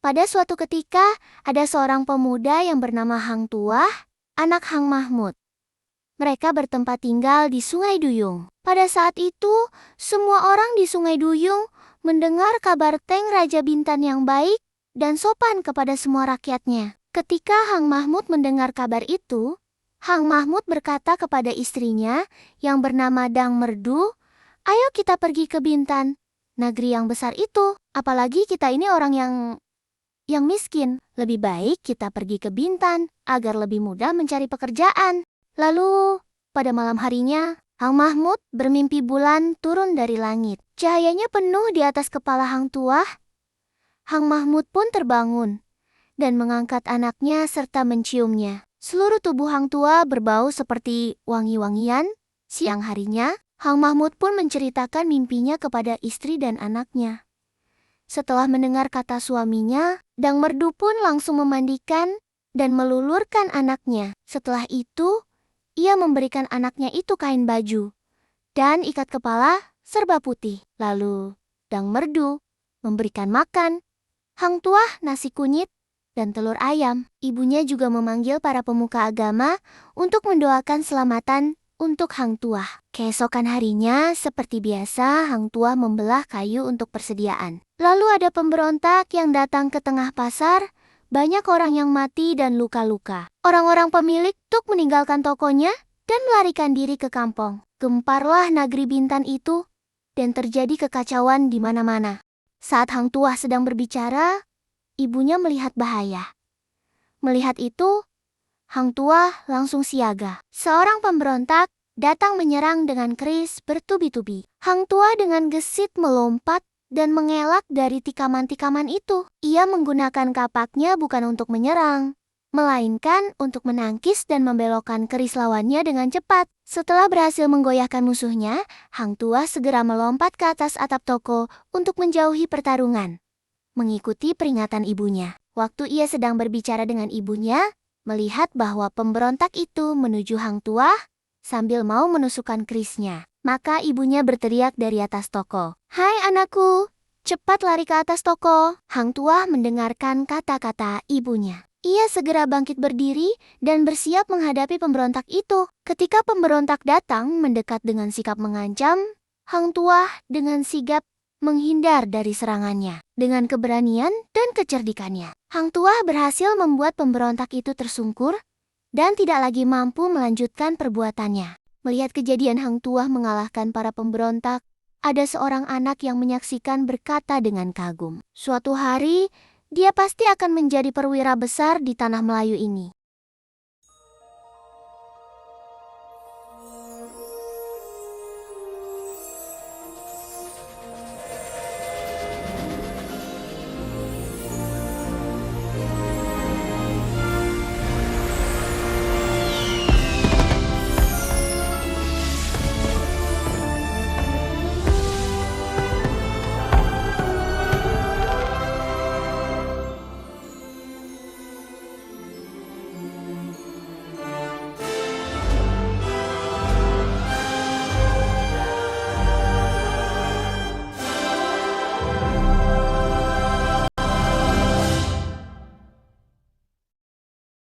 Pada suatu ketika, ada seorang pemuda yang bernama Hang Tuah, anak Hang Mahmud. Mereka bertempat tinggal di Sungai Duyung. Pada saat itu, semua orang di Sungai Duyung mendengar kabar Teng Raja Bintan yang baik dan sopan kepada semua rakyatnya. Ketika Hang Mahmud mendengar kabar itu, Hang Mahmud berkata kepada istrinya yang bernama Dang Merdu, "Ayo kita pergi ke Bintan, negeri yang besar itu. Apalagi kita ini orang yang miskin. Lebih baik kita pergi ke Bintan agar lebih mudah mencari pekerjaan." Lalu, pada malam harinya, Hang Mahmud bermimpi bulan turun dari langit. Cahayanya penuh di atas kepala Hang Tuah. Hang Mahmud pun terbangun dan mengangkat anaknya serta menciumnya. Seluruh tubuh Hang Tuah berbau seperti wangi-wangian. Siang harinya, Hang Mahmud pun menceritakan mimpinya kepada istri dan anaknya. Setelah mendengar kata suaminya, Dang Merdu pun langsung memandikan dan melulurkan anaknya. Setelah itu, ia memberikan anaknya itu kain baju dan ikat kepala serba putih. Lalu, Dang Merdu memberikan makan Hang Tuah nasi kunyit dan telur ayam. Ibunya juga memanggil para pemuka agama untuk mendoakan selamatan untuk Hang Tuah. Keesokan harinya, seperti biasa, Hang Tuah membelah kayu untuk persediaan. Lalu ada pemberontak yang datang ke tengah pasar. Banyak orang yang mati dan luka-luka. Orang-orang pemilik Tuk meninggalkan tokonya dan melarikan diri ke kampung. Gemparlah negeri Bintan itu dan terjadi kekacauan di mana-mana. Saat Hang Tuah sedang berbicara, ibunya melihat bahaya. Melihat itu, Hang Tuah langsung siaga. Seorang pemberontak datang menyerang dengan keris bertubi-tubi. Hang Tuah dengan gesit melompat dan mengelak dari tikaman-tikaman itu. Ia menggunakan kapaknya bukan untuk menyerang, melainkan untuk menangkis dan membelokkan keris lawannya dengan cepat. Setelah berhasil menggoyahkan musuhnya, Hang Tuah segera melompat ke atas atap toko untuk menjauhi pertarungan, mengikuti peringatan ibunya. Waktu ia sedang berbicara dengan ibunya, melihat bahwa pemberontak itu menuju Hang Tuah sambil mau menusukkan kerisnya. Maka ibunya berteriak dari atas toko, "Hai anakku, cepat lari ke atas toko." Hang Tuah mendengarkan kata-kata ibunya. Ia segera bangkit berdiri dan bersiap menghadapi pemberontak itu. Ketika pemberontak datang mendekat dengan sikap mengancam, Hang Tuah dengan sigap menghindar dari serangannya. Dengan keberanian dan kecerdikannya, Hang Tuah berhasil membuat pemberontak itu tersungkur dan tidak lagi mampu melanjutkan perbuatannya. Melihat kejadian Hang Tuah mengalahkan para pemberontak, ada seorang anak yang menyaksikan berkata dengan kagum, "Suatu hari, dia pasti akan menjadi perwira besar di tanah Melayu ini."